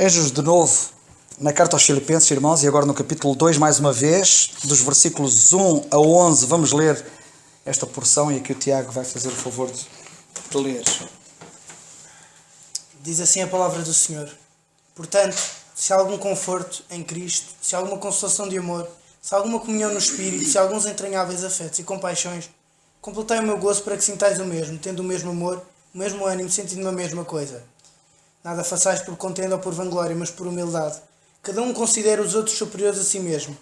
Vejamos de novo na carta aos Filipenses, irmãos, e agora no capítulo 2, mais uma vez, dos versículos 1 a 11, vamos ler esta porção e aqui o Tiago vai fazer o favor de ler. Diz assim a palavra do Senhor: Portanto, se há algum conforto em Cristo, se há alguma consolação de amor, se há alguma comunhão no Espírito, se há alguns entranháveis afetos e compaixões, completai o meu gozo para que sintais o mesmo, tendo o mesmo amor, o mesmo ânimo, sentindo a mesma coisa. Nada façais por contenda ou por vanglória, mas por humildade. Cada um considera os outros superiores a si mesmo.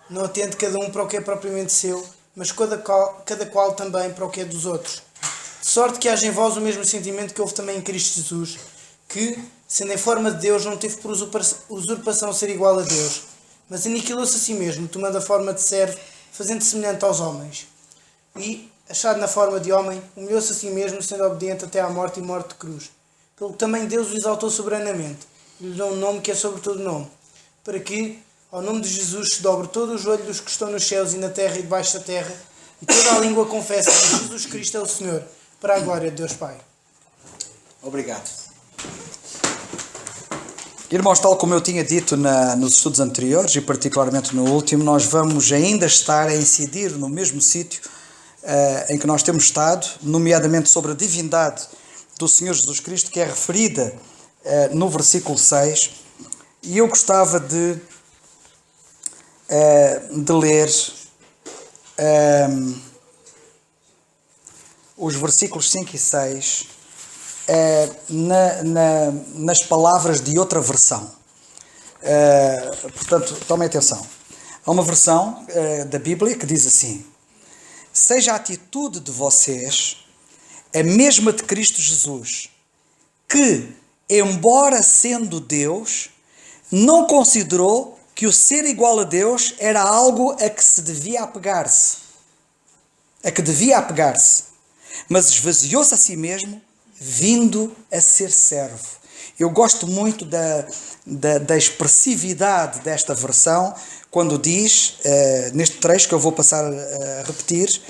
Não atende cada um para o que é propriamente seu, mas cada qual também para o que é dos outros. De sorte que haja em vós o mesmo sentimento que houve também em Cristo Jesus, que, sendo em forma de Deus, não teve por usurpação ser igual a Deus, mas aniquilou-se a si mesmo, tomando a forma de servo, fazendo-se semelhante aos homens. E, achado na forma de homem, humilhou-se a si mesmo, sendo obediente até à morte e morte de cruz. Pelo que também Deus o exaltou soberanamente, e lhe deu um nome que é sobre todo nome, para que, ao nome de Jesus, se dobre todo o joelho dos que estão nos céus e na terra e debaixo da terra, e toda a língua confesse que Jesus Cristo é o Senhor, para a glória de Deus Pai. Obrigado. Irmãos, tal como eu tinha dito nos estudos anteriores, e particularmente no último, nós vamos ainda estar a incidir no mesmo sítio em que nós temos estado, nomeadamente sobre a divindade do Senhor Jesus Cristo, que é referida no versículo 6, e eu gostava de ler os versículos 5 e 6 nas palavras de outra versão. Portanto, tomem atenção. Há uma versão da Bíblia que diz assim: seja a atitude de vocês a mesma de Cristo Jesus, que, embora sendo Deus, não considerou que o ser igual a Deus era algo a que se devia apegar-se, mas esvaziou-se a si mesmo, vindo a ser servo. Eu gosto muito da expressividade desta versão, quando diz, neste trecho que eu vou passar a repetir,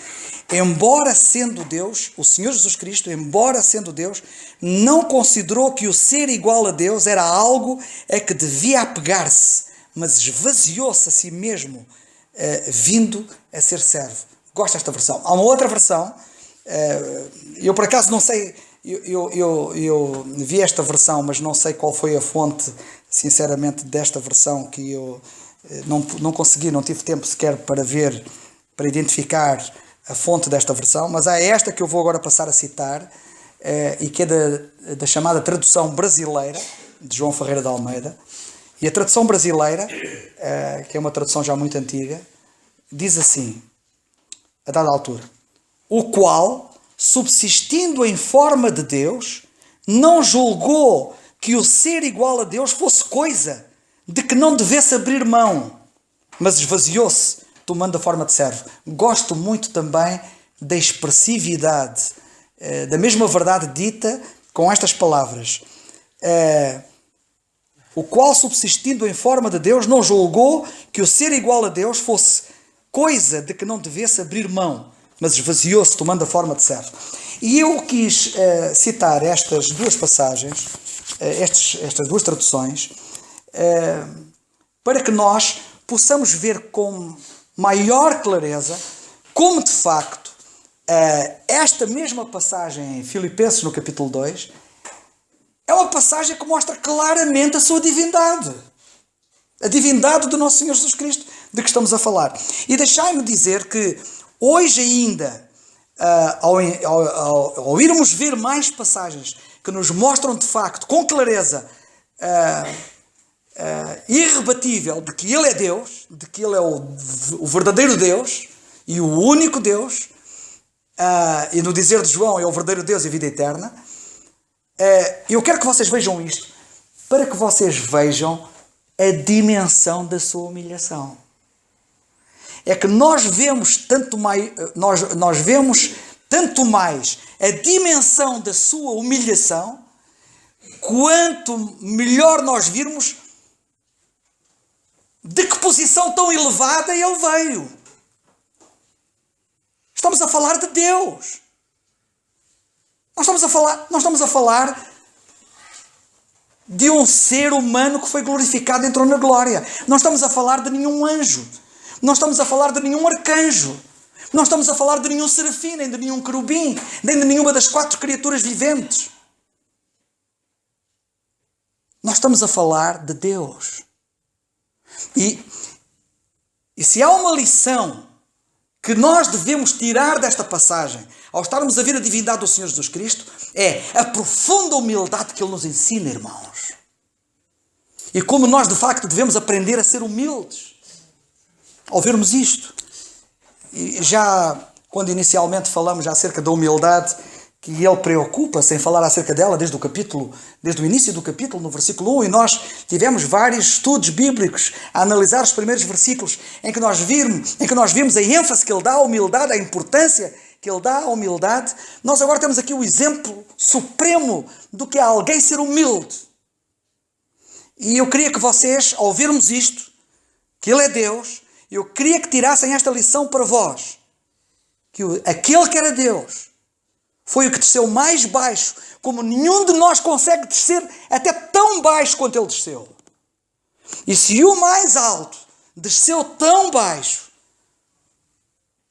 embora sendo Deus, o Senhor Jesus Cristo, embora sendo Deus, não considerou que o ser igual a Deus era algo a que devia apegar-se, mas esvaziou-se a si mesmo, vindo a ser servo. Gosto desta versão. Há uma outra versão, eu por acaso não sei, eu vi esta versão, mas não sei qual foi a fonte, sinceramente, desta versão, que eu não consegui, não tive tempo sequer para ver, para identificar a fonte desta versão, mas há esta que eu vou agora passar a citar, e que é da chamada tradução brasileira, de João Ferreira de Almeida. E a tradução brasileira, que é uma tradução já muito antiga, diz assim, a dada altura: o qual, subsistindo em forma de Deus, não julgou que o ser igual a Deus fosse coisa de que não devesse abrir mão, mas esvaziou-se, tomando a forma de servo. Gosto muito também da expressividade, da mesma verdade dita com estas palavras. O qual, subsistindo em forma de Deus, não julgou que o ser igual a Deus fosse coisa de que não devesse abrir mão, mas esvaziou-se, tomando a forma de servo. E eu quis citar estas duas passagens, estas duas traduções, para que nós possamos ver com maior clareza como, de facto, esta mesma passagem em Filipenses, no capítulo 2, é uma passagem que mostra claramente a sua divindade. A divindade do nosso Senhor Jesus Cristo, de que estamos a falar. E deixai-me dizer que hoje ainda, ao irmos ver mais passagens que nos mostram de facto, com clareza, irrebatível, de que Ele é Deus, de que Ele é o verdadeiro Deus e o único Deus, e no dizer de João é o verdadeiro Deus e a vida eterna, eu quero que vocês vejam isto, para que vocês vejam a dimensão da sua humilhação. É que nós vemos tanto mais, nós vemos tanto mais a dimensão da sua humilhação, quanto melhor nós virmos de que posição tão elevada ele veio. Estamos a falar de Deus. Nós estamos a falar de um ser humano que foi glorificado e entrou na glória. Não estamos a falar de nenhum anjo. Não estamos a falar de nenhum arcanjo. Não estamos a falar de nenhum serafim, nem de nenhum querubim, nem de nenhuma das 4 criaturas viventes. Nós estamos a falar de Deus. E se há uma lição que nós devemos tirar desta passagem, ao estarmos a ver a divindade do Senhor Jesus Cristo, é a profunda humildade que Ele nos ensina, irmãos. E como nós, de facto, devemos aprender a ser humildes ao vermos isto. E já, quando inicialmente falamos acerca da humildade, que Ele preocupa-se em falar acerca dela desde o início do capítulo, no versículo 1, e nós tivemos vários estudos bíblicos a analisar os primeiros versículos em que nós vimos a ênfase que Ele dá à humildade, a importância que Ele dá à humildade. Nós agora temos aqui o exemplo supremo do que é alguém ser humilde. E eu queria que vocês, ao vermos isto, que Ele é Deus, eu queria que tirassem esta lição para vós, que aquele que era Deus foi o que desceu mais baixo, como nenhum de nós consegue descer até tão baixo quanto Ele desceu. E se o mais alto desceu tão baixo,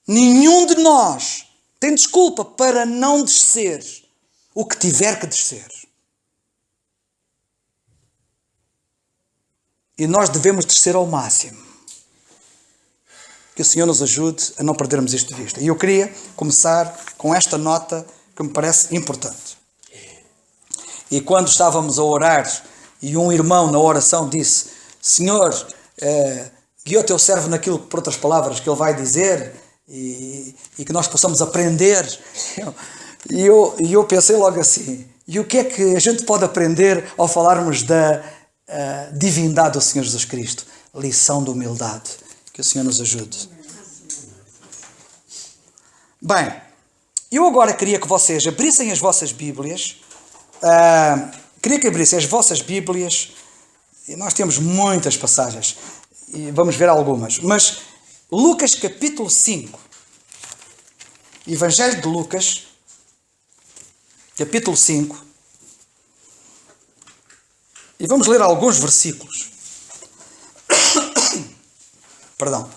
nenhum de nós tem desculpa para não descer o que tiver que descer. E nós devemos descer ao máximo. Que o Senhor nos ajude a não perdermos isto de vista. E eu queria começar com esta nota que me parece importante. E quando estávamos a orar, e um irmão na oração disse: Senhor, guia o teu servo naquilo, por outras palavras, que ele vai dizer, e que nós possamos aprender. E eu pensei logo assim: e o que é que a gente pode aprender ao falarmos da divindade do Senhor Jesus Cristo? Lição de humildade. Que o Senhor nos ajude. Bem, eu agora queria que vocês abrissem as vossas Bíblias. E nós temos muitas passagens. E vamos ver algumas. Mas Lucas capítulo 5. Evangelho de Lucas, capítulo 5. E vamos ler alguns versículos. Perdão.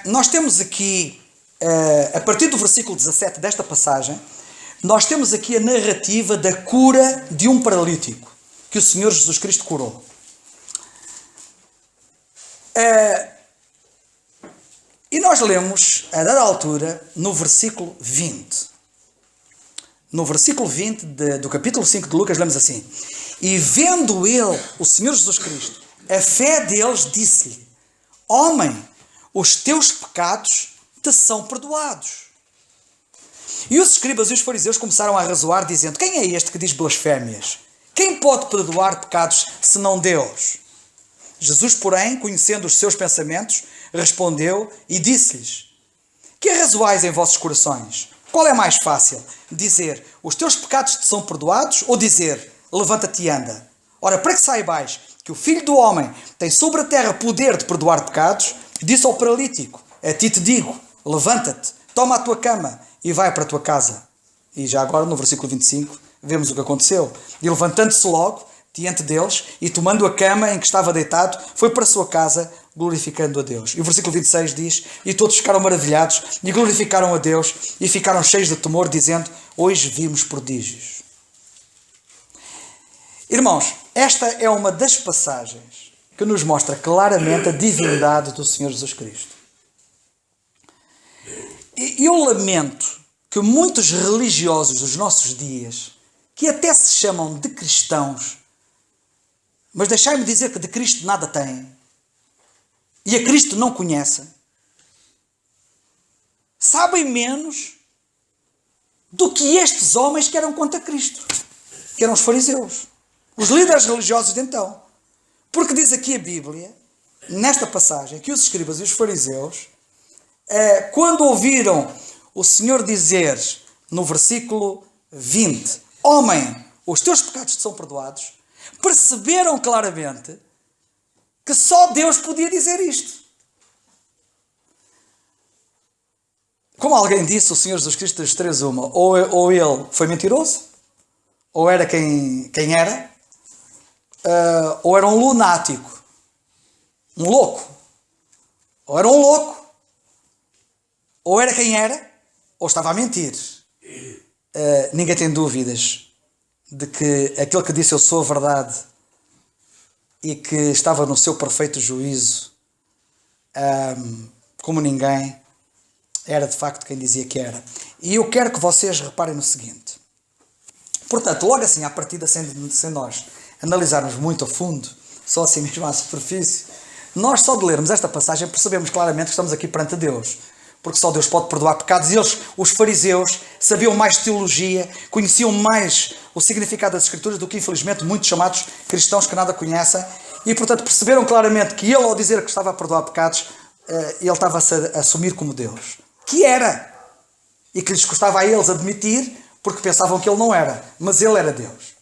Nós temos aqui, a partir do versículo 17 desta passagem, nós temos aqui a narrativa da cura de um paralítico que o Senhor Jesus Cristo curou. E nós lemos, a dada altura, no versículo 20. No versículo 20 do capítulo 5 de Lucas, lemos assim: E vendo ele, o Senhor Jesus Cristo, a fé deles, disse-lhe: Homem, os teus pecados te são perdoados. E os escribas e os fariseus começaram a arrazoar, dizendo: Quem é este que diz blasfémias? Quem pode perdoar pecados, senão Deus? Jesus, porém, conhecendo os seus pensamentos, respondeu e disse-lhes: Que arrazoais em vossos corações? Qual é mais fácil? Dizer: Os teus pecados te são perdoados? Ou dizer: Levanta-te e anda? Ora, para que saibais que o Filho do Homem tem sobre a terra poder de perdoar pecados, disse ao paralítico: A ti te digo, levanta-te, toma a tua cama e vai para a tua casa. E já agora, no versículo 25, vemos o que aconteceu. E levantando-se logo, diante deles, e tomando a cama em que estava deitado, foi para a sua casa, glorificando a Deus. E o versículo 26 diz: E todos ficaram maravilhados, e glorificaram a Deus, e ficaram cheios de temor, dizendo: Hoje vimos prodígios. Irmãos, esta é uma das passagens que nos mostra claramente a divindade do Senhor Jesus Cristo. E eu lamento que muitos religiosos dos nossos dias, que até se chamam de cristãos, mas deixai-me dizer que de Cristo nada têm, e a Cristo não conhecem, sabem menos do que estes homens que eram contra Cristo, que eram os fariseus, os líderes religiosos de então. Porque diz aqui a Bíblia, nesta passagem, que os escribas e os fariseus, quando ouviram o Senhor dizer, no versículo 20, Homem, os teus pecados te são perdoados, perceberam claramente que só Deus podia dizer isto. Como alguém disse, o Senhor Jesus Cristo das três uma. Ou ele foi mentiroso, ou era quem era, ou era um lunático, um louco. Ou era um louco, ou era quem era, ou estava a mentir. Ninguém tem dúvidas de que aquele que disse eu sou a verdade e que estava no seu perfeito juízo, como ninguém, era de facto quem dizia que era. E eu quero que vocês reparem no seguinte. Portanto, logo assim, à partida, sem nós analisarmos muito a fundo, só assim mesmo à superfície, nós só de lermos esta passagem percebemos claramente que estamos aqui perante Deus. Porque só Deus pode perdoar pecados. E eles, os fariseus, sabiam mais teologia, conheciam mais o significado das Escrituras do que, infelizmente, muitos chamados cristãos que nada conhecem. E, portanto, perceberam claramente que ele, ao dizer que estava a perdoar pecados, ele estava a assumir como Deus. Que era. E que lhes custava a eles admitir, porque pensavam que ele não era. Mas ele era Deus.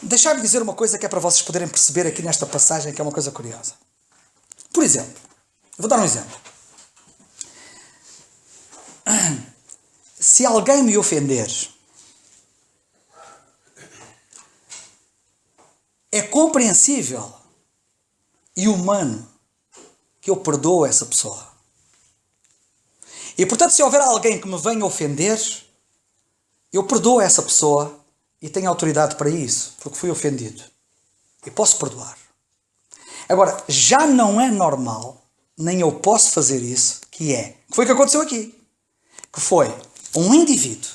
Deixar-me dizer uma coisa que é para vocês poderem perceber aqui nesta passagem, que é uma coisa curiosa. Por exemplo, eu vou dar um exemplo. Se alguém me ofender, é compreensível e humano que eu perdoo essa pessoa. E, portanto, se houver alguém que me venha ofender, eu perdoo essa pessoa e tenho autoridade para isso, porque fui ofendido. E posso perdoar. Agora, já não é normal, nem eu posso fazer isso, que foi o que aconteceu aqui. Que foi um indivíduo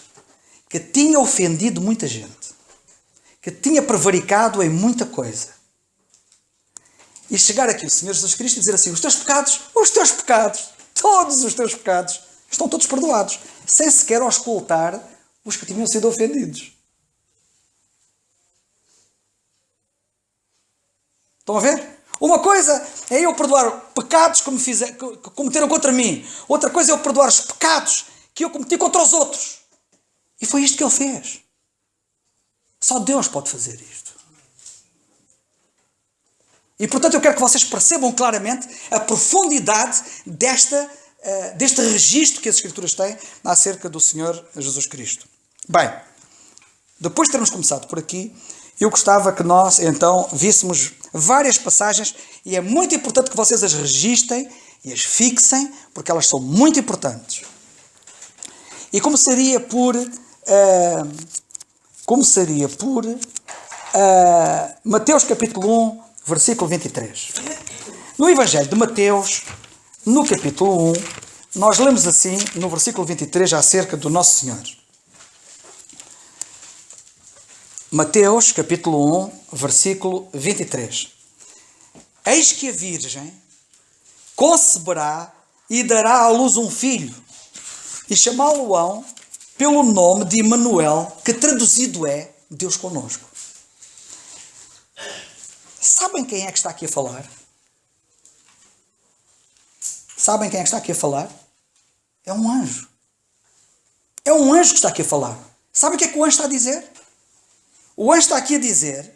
que tinha ofendido muita gente, que tinha prevaricado em muita coisa. E chegar aqui o Senhor Jesus Cristo e dizer assim, os teus pecados, todos os teus pecados, estão todos perdoados, sem sequer auscultar os que tinham sido ofendidos. Estão a ver? Uma coisa é eu perdoar pecados que cometeram contra mim. Outra coisa é eu perdoar os pecados que eu cometi contra os outros. E foi isto que ele fez. Só Deus pode fazer isto. E, portanto, eu quero que vocês percebam claramente a profundidade deste registro que as Escrituras têm acerca do Senhor Jesus Cristo. Bem, depois de termos começado por aqui, eu gostava que nós, então, víssemos várias passagens, e é muito importante que vocês as registrem e as fixem, porque elas são muito importantes. E começaria por Mateus capítulo 1, versículo 23. No Evangelho de Mateus, no capítulo 1, nós lemos assim, no versículo 23, acerca do Nosso Senhor. Mateus, capítulo 1, versículo 23. Eis que a Virgem conceberá e dará à luz um filho, e chamá-lo-ão pelo nome de Emanuel, que traduzido é Deus conosco. Sabem quem é que está aqui a falar? Sabem quem é que está aqui a falar? É um anjo. É um anjo que está aqui a falar. Sabem o que é que o anjo está a dizer? O anjo está aqui a dizer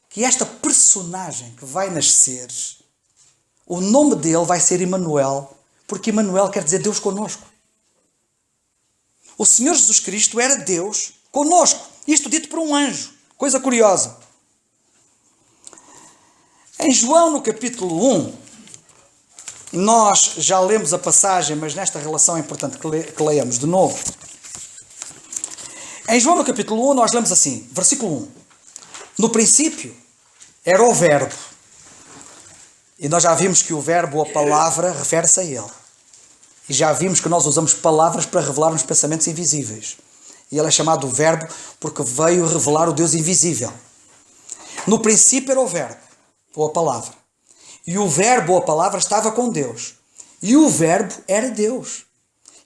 que esta personagem que vai nascer, o nome dele vai ser Emanuel, porque Emanuel quer dizer Deus conosco. O Senhor Jesus Cristo era Deus conosco. Isto dito por um anjo. Coisa curiosa. Em João, no capítulo 1, nós já lemos a passagem, mas nesta relação é importante que leiamos de novo. Em João, no capítulo 1, nós lemos assim, versículo 1. No princípio, era o Verbo. E nós já vimos que o Verbo, ou a palavra, refere-se a Ele. E já vimos que nós usamos palavras para revelarmos pensamentos invisíveis. E ele é chamado o Verbo porque veio revelar o Deus invisível. No princípio era o Verbo, ou a palavra. E o Verbo, ou a palavra, estava com Deus. E o Verbo era Deus.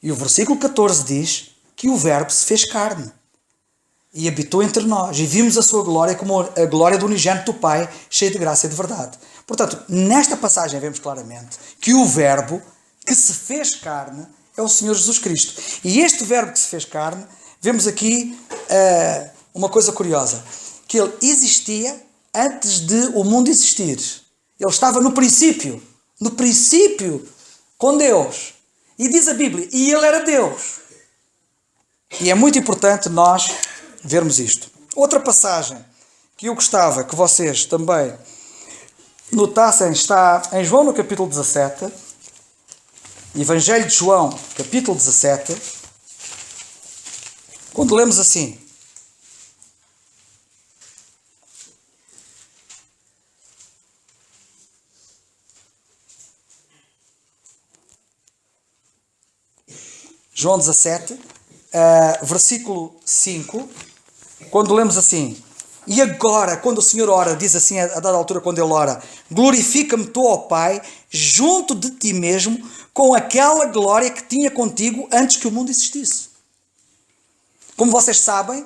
E o versículo 14 diz que o Verbo se fez carne e habitou entre nós. E vimos a sua glória como a glória do unigênito do Pai, cheio de graça e de verdade. Portanto, nesta passagem vemos claramente que o Verbo que se fez carne é o Senhor Jesus Cristo. E este Verbo que se fez carne, vemos aqui uma coisa curiosa, que ele existia antes de o mundo existir. Ele estava no princípio com Deus. E diz a Bíblia, e ele era Deus. E é muito importante nós vermos isto. Outra passagem que eu gostava que vocês também notassem está em João no capítulo 17, Evangelho de João, capítulo 17, quando lemos assim: João 17, versículo 5, quando lemos assim: e agora, quando o Senhor ora, diz assim a dada altura quando Ele ora: glorifica-me tu, ó Pai, junto de ti mesmo, com aquela glória que tinha contigo antes que o mundo existisse. Como vocês sabem,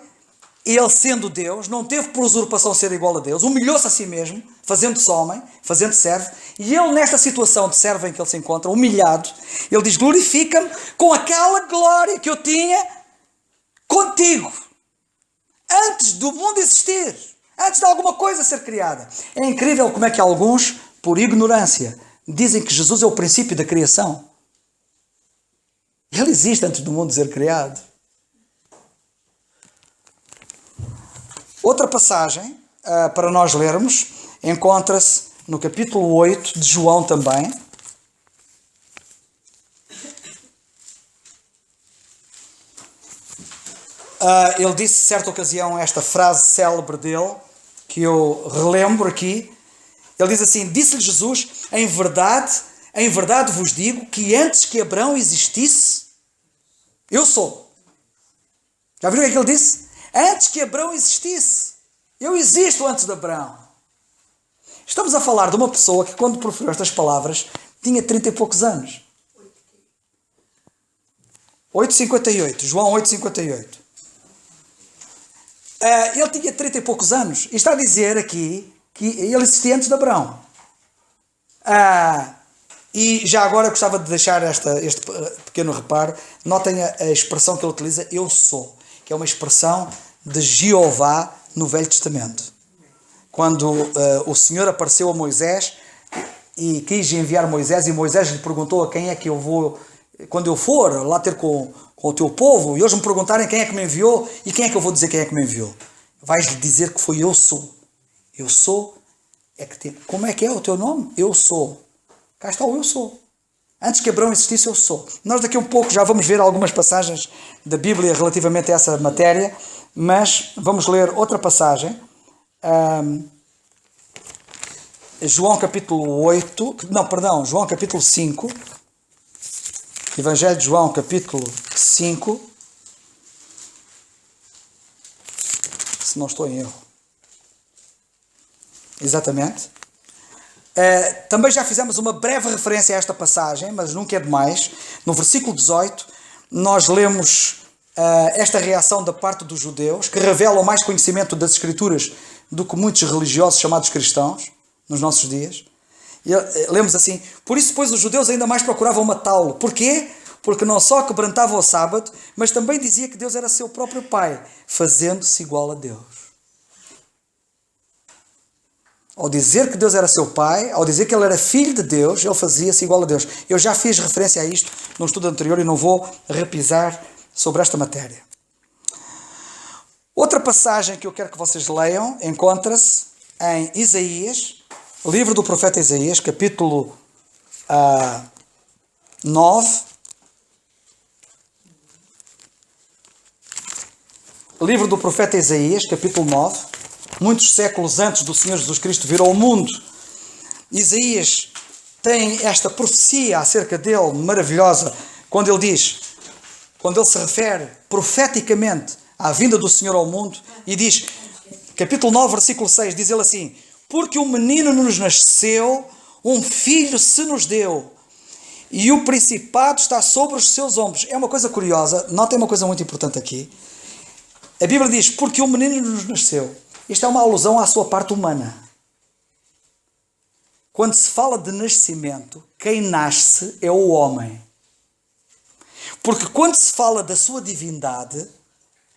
Ele, sendo Deus, não teve por usurpação ser igual a Deus, humilhou-se a si mesmo, fazendo-se homem, fazendo-se servo, e Ele, nesta situação de servo em que Ele se encontra, humilhado, Ele diz: glorifica-me com aquela glória que eu tinha contigo, antes do mundo existir, antes de alguma coisa ser criada. É incrível como é que alguns, por ignorância, dizem que Jesus é o princípio da criação. Ele existe antes do mundo ser criado. Outra passagem para nós lermos encontra-se no capítulo 8 de João também. Ele disse, certa ocasião, esta frase célebre dele, que eu relembro aqui. Ele diz assim: disse-lhe Jesus, em verdade vos digo que antes que Abraão existisse, eu sou. Já viram o que é que ele disse? Antes que Abraão existisse, eu existo antes de Abraão. Estamos a falar de uma pessoa que, quando proferiu estas palavras, tinha 30 e poucos anos. 8,58, João 8,58. Ele tinha 30 e poucos anos e está a dizer aqui que ele existia antes de Abraão. E já agora gostava de deixar este pequeno reparo. Notem a expressão que ele utiliza: eu sou, que é uma expressão de Jeová no Velho Testamento. Quando o Senhor apareceu a Moisés e quis enviar Moisés, e Moisés lhe perguntou: a quem é que eu vou, quando eu for lá ter com o teu povo, e eles me perguntarem quem é que me enviou, e quem é que eu vou dizer quem é que me enviou? Vais-lhe dizer que foi eu sou. Eu sou. Como é que é o teu nome? Eu sou. Cá está o eu sou. Antes que Abraão existisse, eu sou. Nós daqui a um pouco já vamos ver algumas passagens da Bíblia relativamente a essa matéria, mas vamos ler outra passagem. João capítulo 8, João capítulo 5, Evangelho de João capítulo 5, se não estou em erro. Exatamente. Também já fizemos uma breve referência a esta passagem, mas nunca é demais. No versículo 18, nós lemos esta reação da parte dos judeus, que revelam mais conhecimento das Escrituras do que muitos religiosos chamados cristãos nos nossos dias. E lemos assim: por isso, pois, os judeus ainda mais procuravam matá-lo. Porquê? Porque não só quebrantava o sábado, mas também dizia que Deus era seu próprio Pai, fazendo-se igual a Deus. Ao dizer que Deus era seu Pai, ao dizer que Ele era filho de Deus, Ele fazia-se igual a Deus. Eu já fiz referência a isto num estudo anterior e não vou repisar sobre esta matéria. Outra passagem que eu quero que vocês leiam encontra-se em Isaías, livro do profeta Isaías, capítulo 9. Livro do profeta Isaías, capítulo 9. Muitos séculos antes do Senhor Jesus Cristo vir ao mundo, Isaías tem esta profecia acerca dele, maravilhosa, quando ele se refere profeticamente à vinda do Senhor ao mundo, e diz, capítulo 9, versículo 6, diz ele assim: porque um menino nos nasceu, um filho se nos deu, e o principado está sobre os seus ombros. É uma coisa curiosa, notem uma coisa muito importante aqui. A Bíblia diz, porque um menino nos nasceu. Isto é uma alusão à sua parte humana. Quando se fala de nascimento, quem nasce é o homem. Porque quando se fala da sua divindade,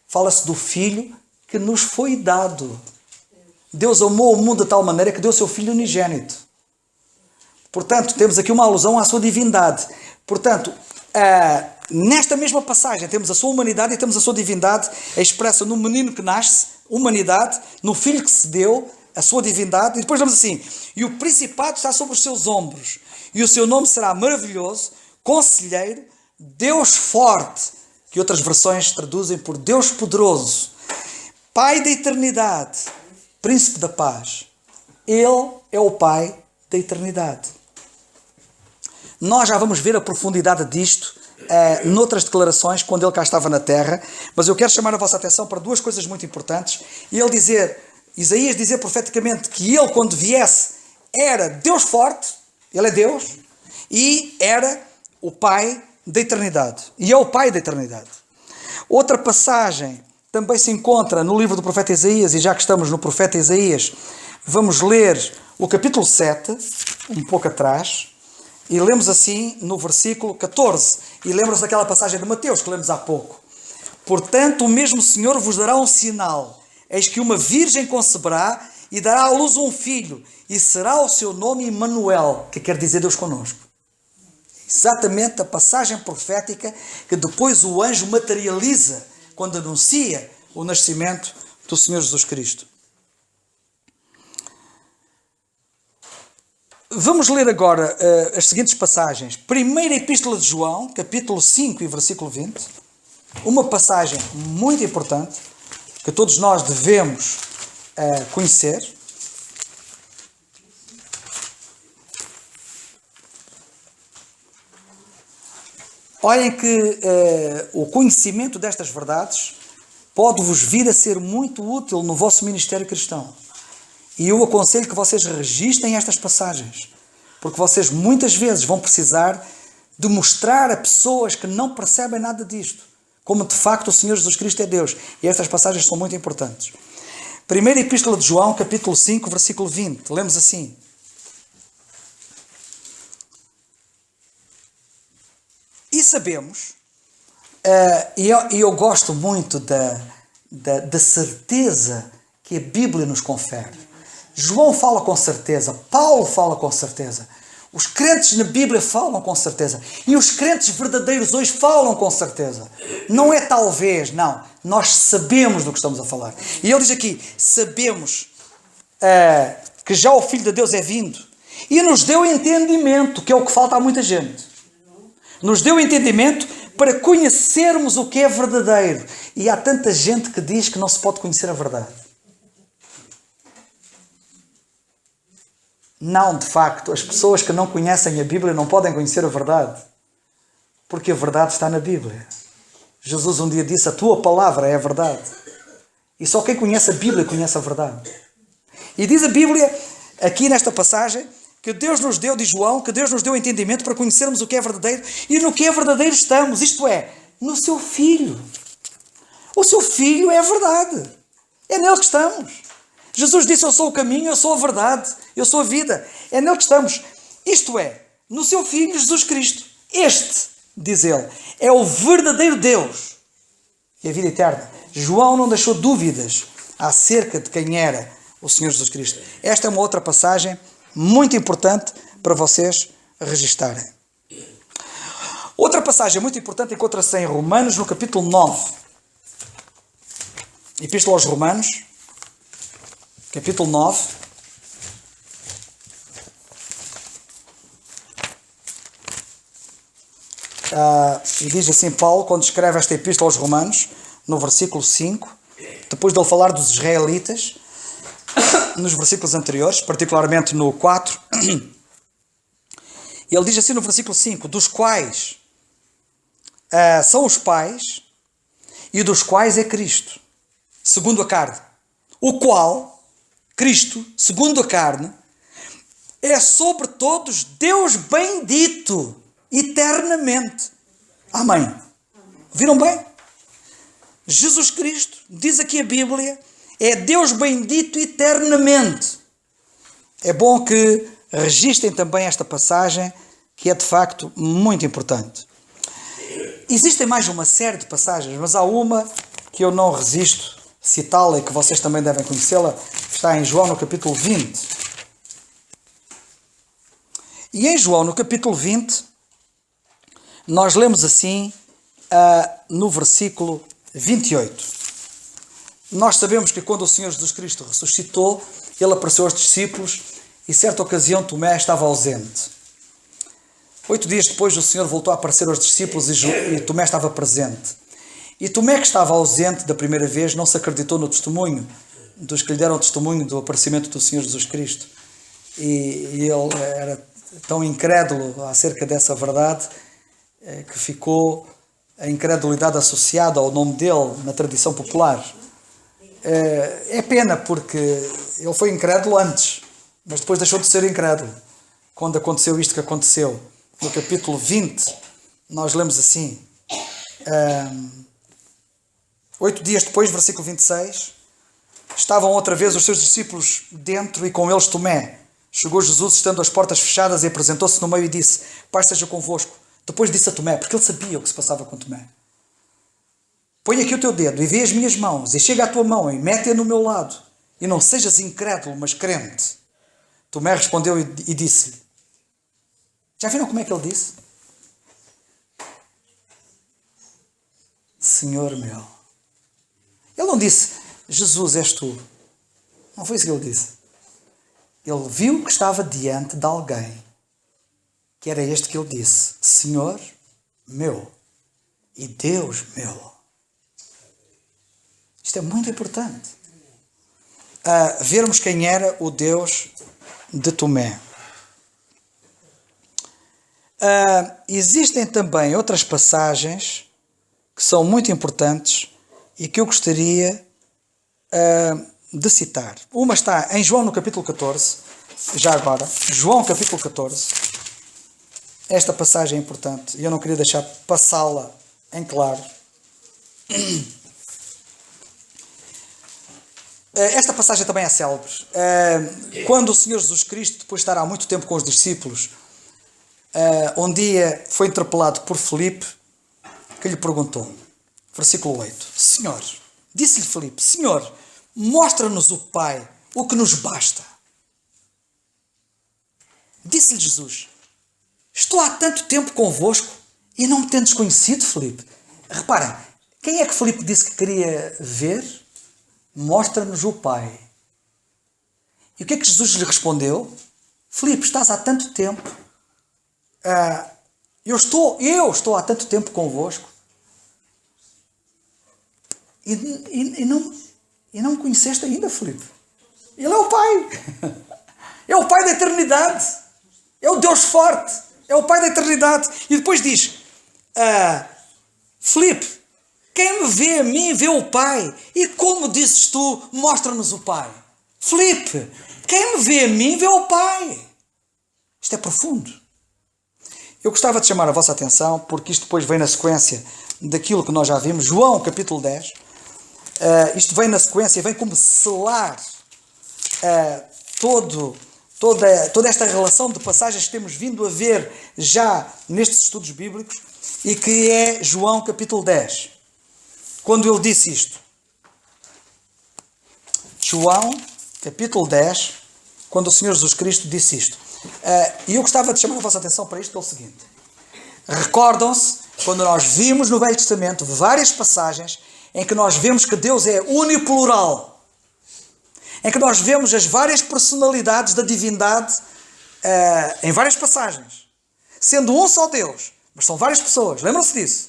fala-se do Filho que nos foi dado. Deus amou o mundo de tal maneira que deu o seu Filho unigênito. Portanto, temos aqui uma alusão à sua divindade. Portanto, Nesta mesma passagem temos a sua humanidade e temos a sua divindade expressa no menino que nasce, humanidade, no filho que se deu, a sua divindade, e depois vamos assim, e o principado está sobre os seus ombros, e o seu nome será maravilhoso, conselheiro, Deus forte, que outras versões traduzem por Deus poderoso, Pai da eternidade, Príncipe da paz. Ele é o Pai da eternidade. Nós já vamos ver a profundidade disto noutras declarações, quando ele cá estava na terra, mas eu quero chamar a vossa atenção para duas coisas muito importantes. Isaías dizer profeticamente que ele, quando viesse, era Deus forte, ele é Deus, e era o Pai da eternidade. E é o Pai da eternidade. Outra passagem também se encontra no livro do profeta Isaías, e já que estamos no profeta Isaías, vamos ler o capítulo 7, um pouco atrás, e lemos assim no versículo 14. E lembram-se daquela passagem de Mateus que lemos há pouco. Portanto, o mesmo Senhor vos dará um sinal. Eis que uma virgem conceberá e dará à luz um filho, e será o seu nome Emanuel, que quer dizer Deus connosco. Exatamente a passagem profética que depois o anjo materializa quando anuncia o nascimento do Senhor Jesus Cristo. Vamos ler agora as seguintes passagens. Primeira Epístola de João, capítulo 5 e versículo 20. Uma passagem muito importante que todos nós devemos conhecer. Olhem que o conhecimento destas verdades pode-vos vir a ser muito útil no vosso ministério cristão. E eu aconselho que vocês registrem estas passagens, porque vocês muitas vezes vão precisar de mostrar a pessoas que não percebem nada disto, como de facto o Senhor Jesus Cristo é Deus. E estas passagens são muito importantes. Primeira Epístola de João, capítulo 5, versículo 20. Lemos assim. E sabemos, e eu gosto muito da certeza que a Bíblia nos confere. João fala com certeza, Paulo fala com certeza, os crentes na Bíblia falam com certeza, e os crentes verdadeiros hoje falam com certeza. Não é talvez, não. Nós sabemos do que estamos a falar. E ele diz aqui, sabemos que já o Filho de Deus é vindo, e nos deu entendimento, que é o que falta a muita gente. Nos deu entendimento para conhecermos o que é verdadeiro. E há tanta gente que diz que não se pode conhecer a verdade. Não, de facto, as pessoas que não conhecem a Bíblia não podem conhecer a verdade. Porque a verdade está na Bíblia. Jesus um dia disse, a tua palavra é a verdade. E só quem conhece a Bíblia conhece a verdade. E diz a Bíblia, aqui nesta passagem, que Deus nos deu, diz João, que Deus nos deu entendimento para conhecermos o que é verdadeiro. E no que é verdadeiro estamos, isto é, no seu Filho. O seu Filho é a verdade. É nele que estamos. Jesus disse, eu sou o caminho, eu sou a verdade, eu sou a vida. É nele que estamos. Isto é, no seu Filho Jesus Cristo. Este, diz ele, é o verdadeiro Deus e a vida eterna. João não deixou dúvidas acerca de quem era o Senhor Jesus Cristo. Esta é uma outra passagem muito importante para vocês registarem. Outra passagem muito importante encontra-se em Romanos, no capítulo 9. Epístola aos Romanos, capítulo 9. E diz assim Paulo, quando escreve esta epístola aos Romanos, no versículo 5, depois de ele falar dos israelitas, nos versículos anteriores, particularmente no 4, ele diz assim no versículo 5, dos quais são os pais e dos quais é Cristo, segundo a carne, o qual, Cristo, segundo a carne, é sobre todos Deus bendito eternamente. Amém. Viram bem? Jesus Cristo, diz aqui a Bíblia, é Deus bendito eternamente. É bom que registrem também esta passagem, que é de facto muito importante. Existem mais uma série de passagens, mas há uma que eu não resisto citá-la e que vocês também devem conhecê-la. Está em João no capítulo 20. E em João no capítulo 20, nós lemos assim no versículo 28. Nós sabemos que quando o Senhor Jesus Cristo ressuscitou, ele apareceu aos discípulos e, certa ocasião, Tomé estava ausente. 8 dias depois, o Senhor voltou a aparecer aos discípulos e Tomé estava presente. E Tomé, que estava ausente da primeira vez, não se acreditou no testemunho dos que lhe deram testemunho do aparecimento do Senhor Jesus Cristo. E ele era tão incrédulo acerca dessa verdade que ficou a incredulidade associada ao nome dele na tradição popular. É pena porque ele foi incrédulo antes, mas depois deixou de ser incrédulo quando aconteceu isto que aconteceu. No capítulo 20, nós lemos assim, 8 dias depois, versículo 26, estavam outra vez os seus discípulos dentro e com eles Tomé. Chegou Jesus, estando as portas fechadas, e apresentou-se no meio e disse: Paz seja convosco. Depois disse a Tomé, porque ele sabia o que se passava com Tomé: Põe aqui o teu dedo e vê as minhas mãos, e chega à tua mão e mete-a no meu lado, e não sejas incrédulo, mas crente. Tomé respondeu e disse-lhe: Já viram como é que ele disse? Senhor meu. Ele não disse: Jesus, és tu. Não foi isso que ele disse. Ele viu que estava diante de alguém, que era este que ele disse: Senhor meu e Deus meu. Isto é muito importante. Vermos quem era o Deus de Tomé. Existem também outras passagens que são muito importantes e que eu gostaria de citar. Uma está em João no capítulo 14, já agora, João capítulo 14. Esta passagem é importante e eu não queria deixar passá-la em claro. Esta passagem também é célebre. Quando o Senhor Jesus Cristo, depois de estar há muito tempo com os discípulos, um dia foi interpelado por Filipe, que lhe perguntou, versículo 8, Senhor, disse-lhe Filipe, Senhor, mostra-nos o Pai, o que nos basta. Disse-lhe Jesus, estou há tanto tempo convosco e não me tendes conhecido, Filipe. Reparem, quem é que Filipe disse que queria ver? Mostra-nos o Pai. E o que é que Jesus lhe respondeu? Filipe, estás há tanto tempo, eu estou há tanto tempo convosco e não me conheceste ainda, Filipe. Ele é o Pai. É o Pai da eternidade. É o Deus forte. É o Pai da eternidade. E depois diz, Filipe, quem me vê a mim, vê o Pai. E como dizes tu, mostra-nos o Pai. Filipe, quem me vê a mim, vê o Pai. Isto é profundo. Eu gostava de chamar a vossa atenção, porque isto depois vem na sequência daquilo que nós já vimos. João, capítulo 10. Isto vem na sequência, vem como selar toda esta relação de passagens que temos vindo a ver já nestes estudos bíblicos, e que é João capítulo 10. Quando ele disse isto. João capítulo 10, quando o Senhor Jesus Cristo disse isto. E eu gostava de chamar a vossa atenção para isto pelo seguinte. Recordam-se, quando nós vimos no Velho Testamento várias passagens em que nós vemos que Deus é uniplural, em que nós vemos as várias personalidades da divindade em várias passagens, sendo um só Deus, mas são várias pessoas, lembram-se disso?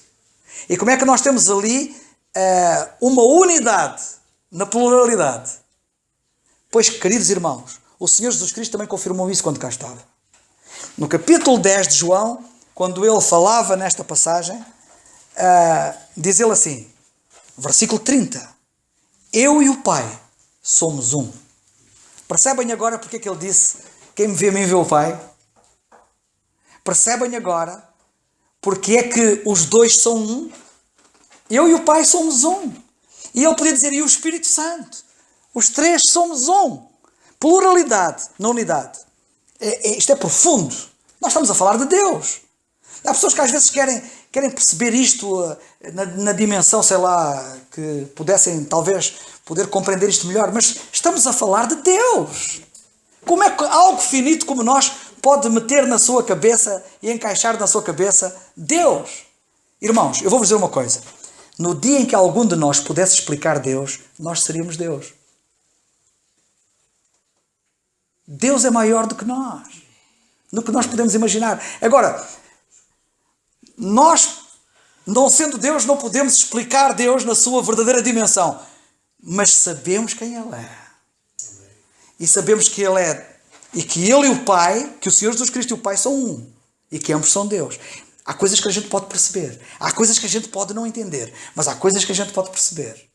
E como é que nós temos ali uma unidade na pluralidade? Pois, queridos irmãos, o Senhor Jesus Cristo também confirmou isso quando cá estava. No capítulo 10 de João, quando ele falava nesta passagem, diz ele assim, versículo 30, eu e o Pai somos um. Percebem agora porque é que ele disse, quem me vê a mim vê o Pai? Percebem agora porque é que os dois são um? Eu e o Pai somos um. E ele podia dizer, e o Espírito Santo? Os três somos um. Pluralidade na unidade. Isto é profundo. Nós estamos a falar de Deus. Há pessoas que às vezes querem perceber isto na dimensão, sei lá, que pudessem talvez poder compreender isto melhor, mas estamos a falar de Deus. Como é que algo finito como nós pode meter na sua cabeça e encaixar na sua cabeça? Deus. Irmãos, eu vou-vos dizer uma coisa. No dia em que algum de nós pudesse explicar Deus, nós seríamos Deus. Deus é maior do que nós. Do que nós podemos imaginar. Agora, nós, não sendo Deus, não podemos explicar Deus na sua verdadeira dimensão. Mas sabemos quem Ele é. E sabemos que Ele é. E que Ele e o Pai, que o Senhor Jesus Cristo e o Pai são um. E que ambos são Deus. Há coisas que a gente pode perceber. Há coisas que a gente pode não entender. Mas há coisas que a gente pode perceber.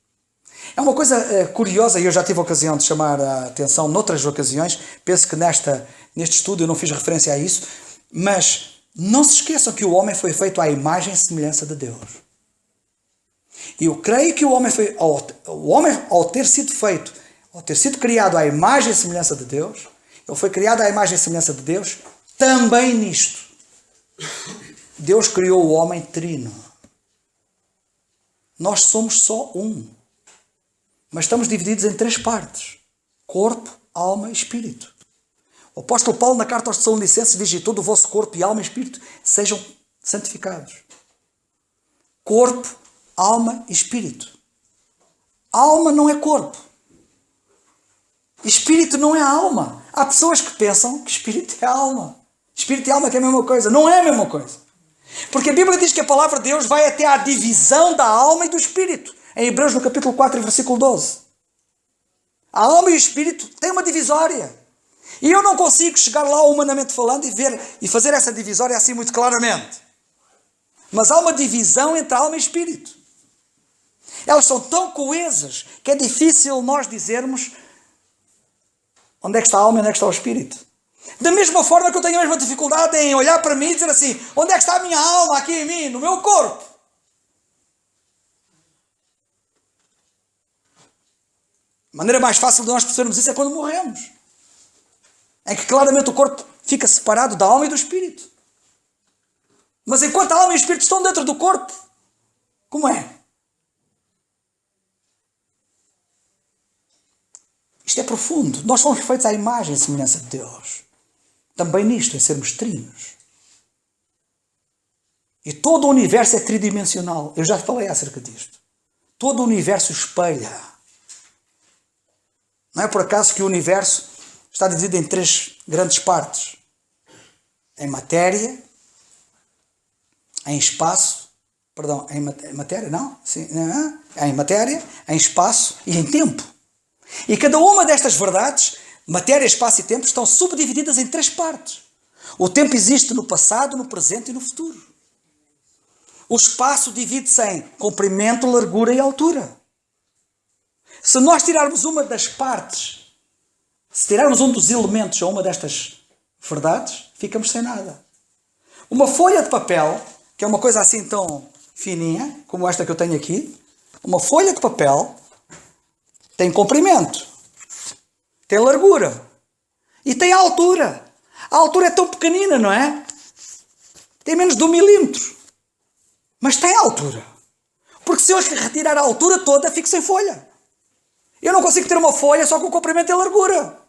É uma coisa curiosa, e eu já tive a ocasião de chamar a atenção noutras ocasiões. Penso que neste estudo eu não fiz referência a isso. Mas não se esqueçam que o homem foi feito à imagem e semelhança de Deus. E eu creio que o homem, ao ter sido feito, ao ter sido criado à imagem e semelhança de Deus, ele foi criado à imagem e semelhança de Deus também nisto. Deus criou o homem trino. Nós somos só um. Mas estamos divididos em 3 partes. Corpo, alma e espírito. O apóstolo Paulo, na carta aos Tessalonicenses, diz: e todo o vosso corpo e alma e espírito sejam santificados. Corpo, alma e espírito. Alma não é corpo. Espírito não é alma. Há pessoas que pensam que espírito é alma. Espírito e alma que é a mesma coisa. Não é a mesma coisa. Porque a Bíblia diz que a palavra de Deus vai até à divisão da alma e do espírito. Em Hebreus, no capítulo 4, versículo 12. A alma e o espírito têm uma divisória. E eu não consigo chegar lá humanamente falando e fazer essa divisória assim muito claramente. Mas há uma divisão entre alma e espírito. Elas são tão coesas que é difícil nós dizermos onde é que está a alma e onde é que está o espírito. Da mesma forma que eu tenho a mesma dificuldade em olhar para mim e dizer assim: onde é que está a minha alma aqui em mim, no meu corpo? A maneira mais fácil de nós percebermos isso é quando morremos. Em que claramente o corpo fica separado da alma e do espírito. Mas enquanto a alma e o espírito estão dentro do corpo, como é? Isto é profundo. Nós fomos feitos à imagem e semelhança de Deus. Também nisto, em sermos trinos. E todo o universo é tridimensional. Eu já falei acerca disto. Todo o universo espelha. Não é por acaso que o universo está dividido em 3 grandes partes. Em matéria, em espaço, perdão, em matéria, não? Sim, em matéria, em espaço e em tempo. E cada uma destas verdades, matéria, espaço e tempo, estão subdivididas em 3 partes. O tempo existe no passado, no presente e no futuro. O espaço divide-se em comprimento, largura e altura. Se nós tirarmos uma das partes, se tirarmos um dos elementos a uma destas verdades, ficamos sem nada. Uma folha de papel, que é uma coisa assim tão fininha, como esta que eu tenho aqui, uma folha de papel tem comprimento, tem largura e tem altura. A altura é tão pequenina, não é? Tem menos de 1 milímetro. Mas tem altura. Porque se eu retirar a altura toda, fico sem folha. Eu não consigo ter uma folha só com comprimento e largura.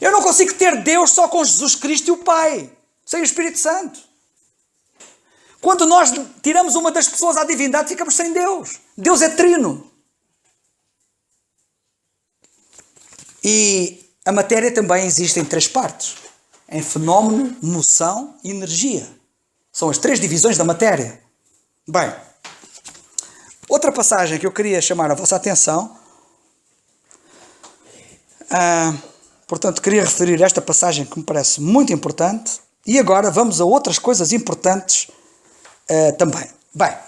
Eu não consigo ter Deus só com Jesus Cristo e o Pai, sem o Espírito Santo. Quando nós tiramos uma das pessoas à divindade, ficamos sem Deus. Deus é trino. E a matéria também existe em 3 partes. Em fenómeno, moção e energia. São as 3 divisões da matéria. Bem, outra passagem que eu queria chamar a vossa atenção. Portanto, queria referir esta passagem que me parece muito importante. E agora vamos a outras coisas importantes também. Bem,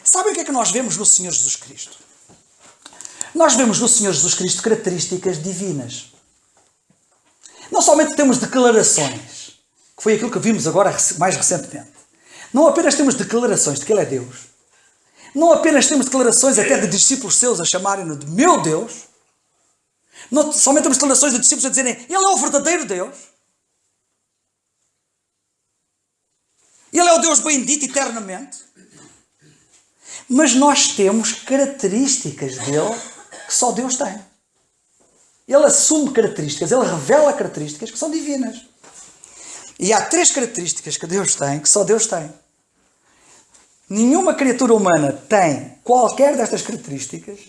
sabem o que é que nós vemos no Senhor Jesus Cristo? Nós vemos no Senhor Jesus Cristo características divinas. Não somente temos declarações, que foi aquilo que vimos agora mais recentemente. Não apenas temos declarações de que Ele é Deus. Não apenas temos declarações até de discípulos seus a chamarem-no de meu Deus. Não somente temos declarações de discípulos a dizerem Ele é o verdadeiro Deus. Ele é o Deus bendito eternamente. Mas nós temos características dele que só Deus tem. Ele assume características, ele revela características que são divinas. E há 3 características que Deus tem, que só Deus tem. Nenhuma criatura humana tem qualquer destas características,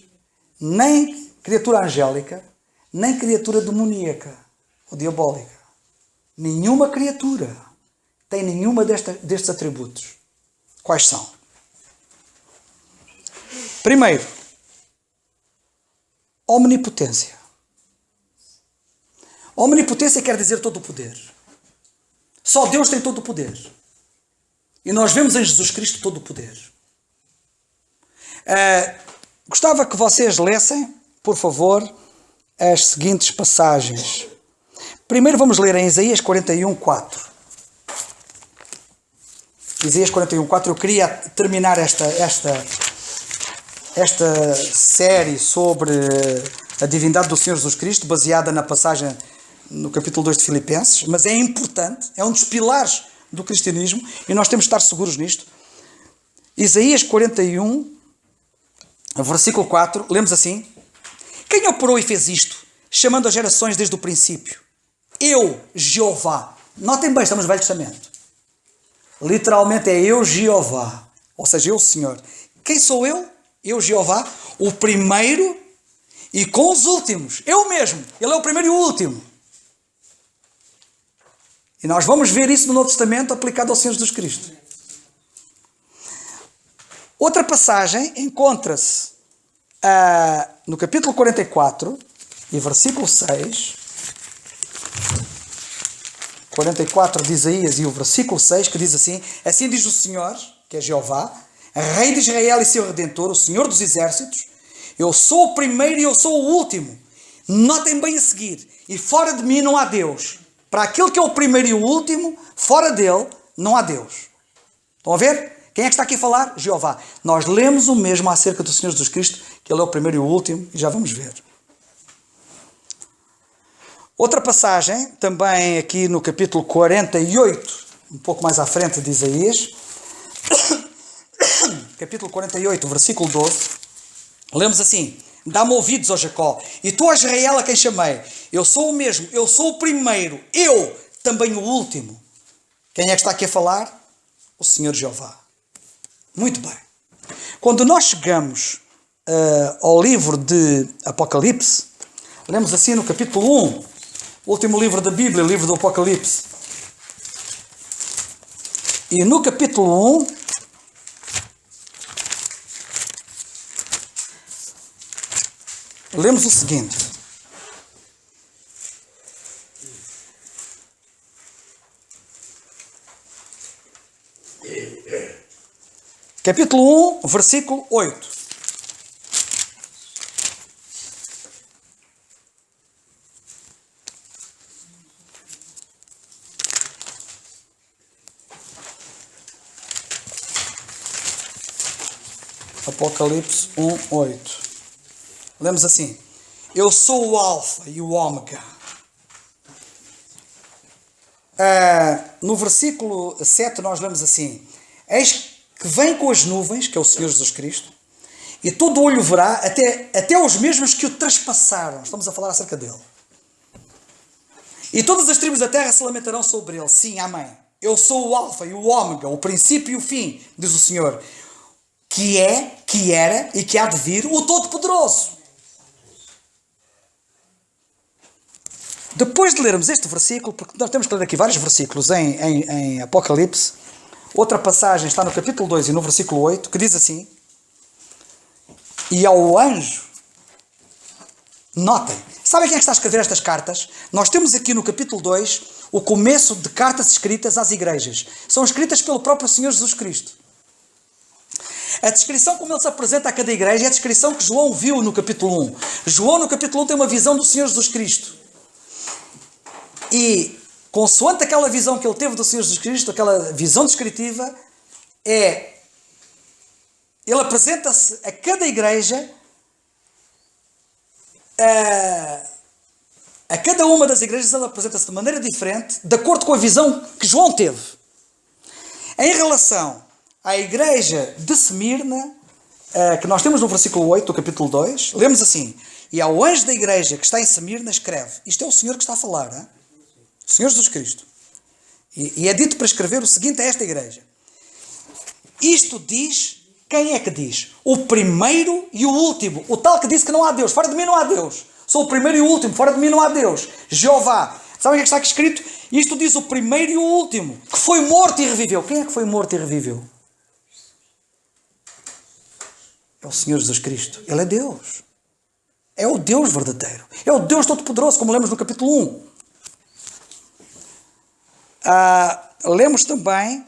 nem criatura angélica, nem criatura demoníaca ou diabólica. Nenhuma criatura tem nenhuma destes atributos. Quais são? Primeiro, omnipotência. Omnipotência quer dizer todo o poder. Só Deus tem todo o poder. E nós vemos em Jesus Cristo todo o poder. Gostava que vocês lessem, por favor, as seguintes passagens. Primeiro vamos ler em Isaías 41:4. Isaías 41:4. Eu queria terminar esta série sobre a divindade do Senhor Jesus Cristo, baseada na passagem no capítulo 2 de Filipenses, mas é importante, é um dos pilares do cristianismo e nós temos de estar seguros nisto. Isaías 41, versículo 4, lemos assim: quem operou e fez isto, chamando as gerações desde o princípio? Eu, Jeová. Notem bem, estamos no Velho Testamento. Literalmente é eu, Jeová. Ou seja, eu, Senhor. Quem sou eu? Eu, Jeová, o primeiro e com os últimos. Eu mesmo. Ele é o primeiro e o último. E nós vamos ver isso no Novo Testamento aplicado ao Senhor Jesus Cristo. Outra passagem encontra-se no capítulo 44 e versículo 6. 44 de Isaías e o versículo 6, que diz assim: assim diz o Senhor, que é Jeová, Rei de Israel e seu Redentor, o Senhor dos Exércitos: eu sou o primeiro e eu sou o último. Notem bem a seguir: e fora de mim não há Deus. Para aquele que é o primeiro e o último, fora dele não há Deus. Estão a ver? Quem é que está aqui a falar? Jeová. Nós lemos o mesmo acerca do Senhor Jesus Cristo, que ele é o primeiro e o último, e já vamos ver. Outra passagem, também aqui no capítulo 48, um pouco mais à frente de Isaías, capítulo 48, versículo 12, lemos assim: dá-me ouvidos, ó Jacó, e tu, ó Israel, a quem chamei. Eu sou o mesmo, eu sou o primeiro, eu também o último. Quem é que está aqui a falar? O Senhor Jeová. Muito bem. Quando nós chegamos ao livro de Apocalipse, lemos assim no capítulo 1, o último livro da Bíblia, o livro do Apocalipse. E no capítulo 1, lemos o seguinte: capítulo 1, versículo 8. Apocalipse 1, 8. Lemos assim: eu sou o Alfa e o Ômega. No versículo 7 nós lemos assim: eis que vem com as nuvens, que é o Senhor Jesus Cristo, e todo olho verá, até os mesmos que o traspassaram. Estamos a falar acerca dele. E todas as tribos da terra se lamentarão sobre ele. Sim, amém. Eu sou o Alfa e o Ômega, o princípio e o fim, diz o Senhor, que é, que era e que há de vir, o Todo-Poderoso. Depois de lermos este versículo, porque nós temos que ler aqui vários versículos em Apocalipse, outra passagem está no capítulo 2 e no versículo 8, que diz assim: e ao anjo, notem, sabem quem é que está a escrever estas cartas? Nós temos aqui no capítulo 2 o começo de cartas escritas às igrejas. São escritas pelo próprio Senhor Jesus Cristo. A descrição como ele se apresenta a cada igreja é a descrição que João viu no capítulo 1. João no capítulo 1 tem uma visão do Senhor Jesus Cristo. E, consoante aquela visão que ele teve do Senhor Jesus Cristo, aquela visão descritiva, ele apresenta-se a cada igreja, a cada uma das igrejas ele apresenta-se de maneira diferente, de acordo com a visão que João teve. Em relação à igreja de Esmirna, que nós temos no versículo 8 do capítulo 2, lemos assim: e ao anjo da igreja que está em Esmirna escreve. Isto é o Senhor que está a falar, não é? O Senhor Jesus Cristo. E é dito para escrever o seguinte a esta igreja. Isto diz, quem é que diz? O primeiro e o último. O tal que disse que não há Deus. Fora de mim não há Deus. Sou o primeiro e o último. Fora de mim não há Deus. Jeová. Sabem o que é que está aqui escrito? Isto diz o primeiro e o último. Que foi morto e reviveu. Quem é que foi morto e reviveu? É o Senhor Jesus Cristo. Ele é Deus. É o Deus verdadeiro. É o Deus Todo-Poderoso, como lemos no capítulo 1. Lemos também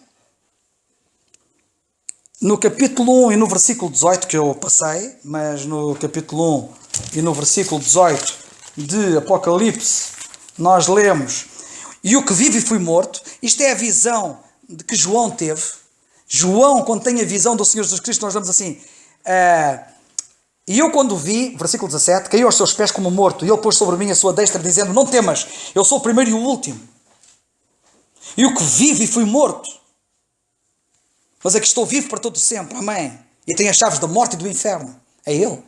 no capítulo 1 e no versículo 18, que eu passei, mas no capítulo 1 e no versículo 18 de Apocalipse, nós lemos: e o que vive e foi morto. Isto é a visão de que João teve. João, quando tem a visão do Senhor Jesus Cristo, nós lemos assim: e eu quando vi, versículo 17, caiu aos seus pés como morto, e ele pôs sobre mim a sua destra, dizendo: não temas, eu sou o primeiro e o último. E o que vive e fui morto. Mas aqui estou vivo para todo sempre. Amém. E tenho as chaves da morte e do inferno. É Ele.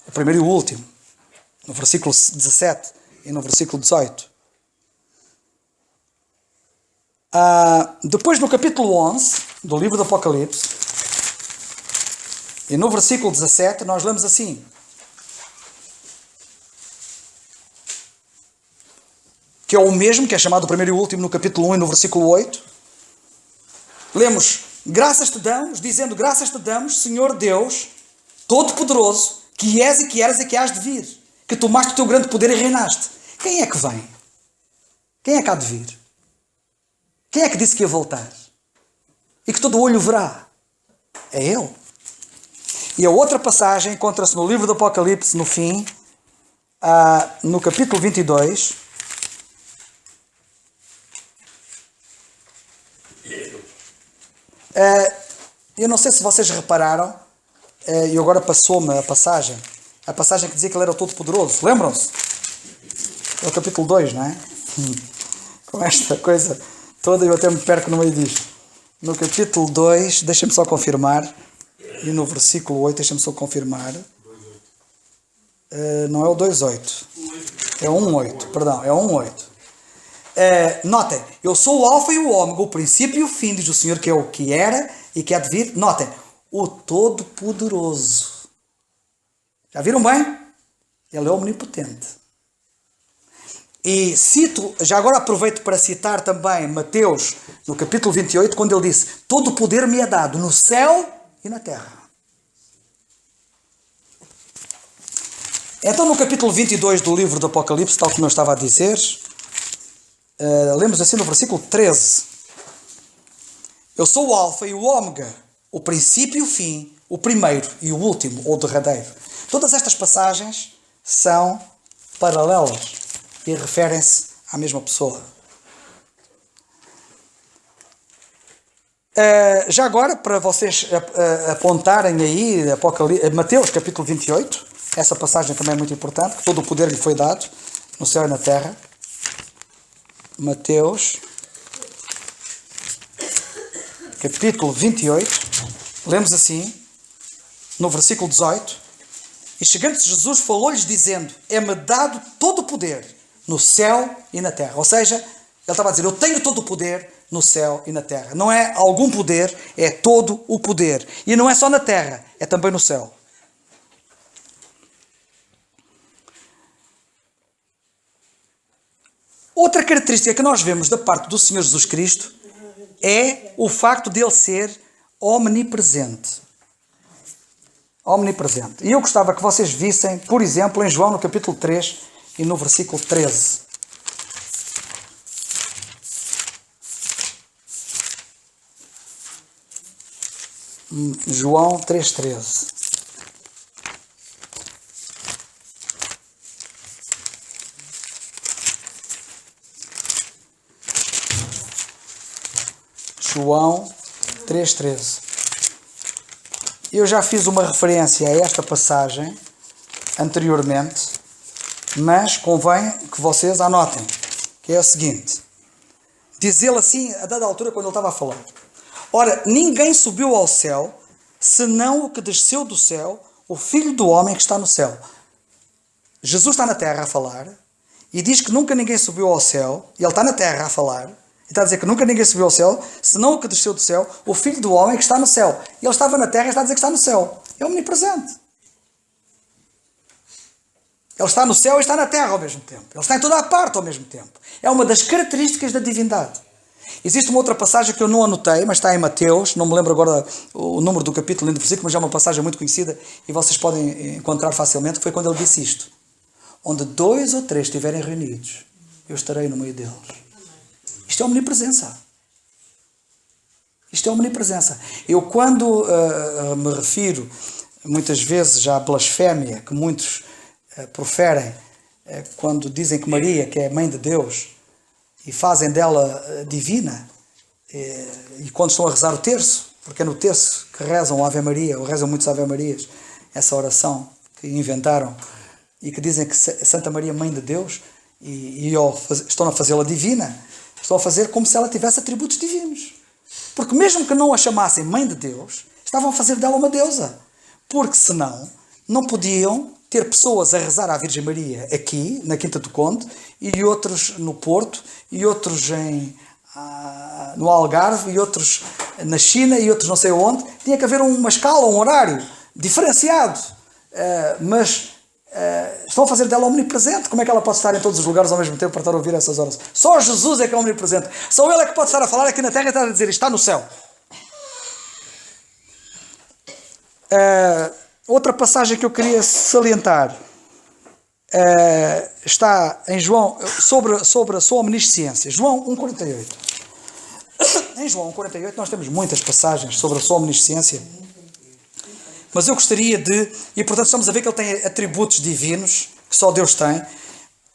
O primeiro e o último. No versículo 17 e no versículo 18. Depois no capítulo 11 do livro do Apocalipse e no versículo 17 nós lemos assim: que é o mesmo, que é chamado o primeiro e o último no capítulo 1 e no versículo 8. Lemos: graças te damos, dizendo graças te damos, Senhor Deus, Todo-Poderoso, que és e que eras e que hás de vir, que tomaste o teu grande poder e reinaste. Quem é que vem? Quem é que há de vir? Quem é que disse que ia voltar? E que todo o olho verá? É Ele. E a outra passagem encontra-se no livro do Apocalipse, no fim, no capítulo 22. Eu não sei se vocês repararam, e agora passou-me a passagem que dizia que ele era o Todo-Poderoso. Lembram-se? É o capítulo 2, não é? Com esta coisa toda eu até me perco no meio disto. No capítulo 2, deixem-me só confirmar, e no versículo 8, deixem-me só confirmar. Não é o 2.8, é o 1.8, perdão, é o 1.8. Notem, eu sou o alfa e o ômega, o princípio e o fim, diz o Senhor, que é o que era e que há de vir. Notem, o Todo-Poderoso. Já viram bem? Ele é omnipotente. E cito, já agora aproveito para citar também Mateus, no capítulo 28, quando ele disse: todo o poder me é dado no céu e na terra. Então no capítulo 22 do livro do Apocalipse, tal como eu estava a dizer, lemos assim no versículo 13: eu sou o alfa e o ômega, o princípio e o fim, o primeiro e o último, ou derradeiro. Todas estas passagens são paralelas e referem-se à mesma pessoa. Já agora, para vocês apontarem aí, Mateus capítulo 28, essa passagem também é muito importante, que todo o poder lhe foi dado no céu e na terra. Mateus capítulo 28, lemos assim, no versículo 18: e chegando-se Jesus, falou-lhes dizendo: é-me dado todo o poder no céu e na terra. Ou seja, ele estava a dizer: eu tenho todo o poder no céu e na terra. Não é algum poder, é todo o poder. E não é só na terra, é também no céu. Outra característica que nós vemos da parte do Senhor Jesus Cristo é o facto de ele ser omnipresente. Omnipresente. E eu gostava que vocês vissem, por exemplo, em João no capítulo 3 e no versículo 13. João 3,13. João 3,13. Eu já fiz uma referência a esta passagem anteriormente, mas convém que vocês anotem, que é o seguinte: diz ele assim, a dada altura, quando ele estava a falar: ora, ninguém subiu ao céu, senão o que desceu do céu, o Filho do Homem que está no céu. Jesus está na terra a falar, e diz que nunca ninguém subiu ao céu, e ele está na terra a falar, e está a dizer que nunca ninguém subiu ao céu, senão o que desceu do céu, o Filho do Homem que está no céu. E ele estava na terra e está a dizer que está no céu. É omnipresente. Ele está no céu e está na terra ao mesmo tempo. Ele está em toda a parte ao mesmo tempo. É uma das características da divindade. Existe uma outra passagem que eu não anotei, mas está em Mateus, não me lembro agora o número do capítulo nem do versículo, mas é uma passagem muito conhecida e vocês podem encontrar facilmente, que foi quando ele disse isto. Onde 2 ou 3 estiverem reunidos, eu estarei no meio deles. Isto é omnipresença. Isto é omnipresença. Eu quando me refiro, muitas vezes, à blasfémia que muitos proferem, quando dizem que Maria, que é mãe de Deus, e fazem dela divina, e quando estão a rezar o terço, porque é no terço que rezam o Ave Maria, ou rezam muitos Ave Marias, essa oração que inventaram, e que dizem que Santa Maria, mãe de Deus, e estão a fazê-la divina, estão a fazer como se ela tivesse atributos divinos. Porque mesmo que não a chamassem mãe de Deus, estavam a fazer dela uma deusa. Porque senão, não podiam ter pessoas a rezar à Virgem Maria aqui, na Quinta do Conde, e outros no Porto, e outros no Algarve, e outros na China, e outros não sei onde. Tinha que haver uma escala, um horário diferenciado. Mas estão a fazer dela omnipresente. Como é que ela pode estar em todos os lugares ao mesmo tempo para estar a ouvir essas horas? Só Jesus é que é omnipresente. Só Ele é que pode estar a falar aqui na terra e estar a dizer, está no céu. Outra passagem que eu queria salientar está em João, sobre a sua omnisciência. João 1,48. Em João 1,48 nós temos muitas passagens sobre a sua omnisciência. Mas eu gostaria e portanto estamos a ver que ele tem atributos divinos, que só Deus tem.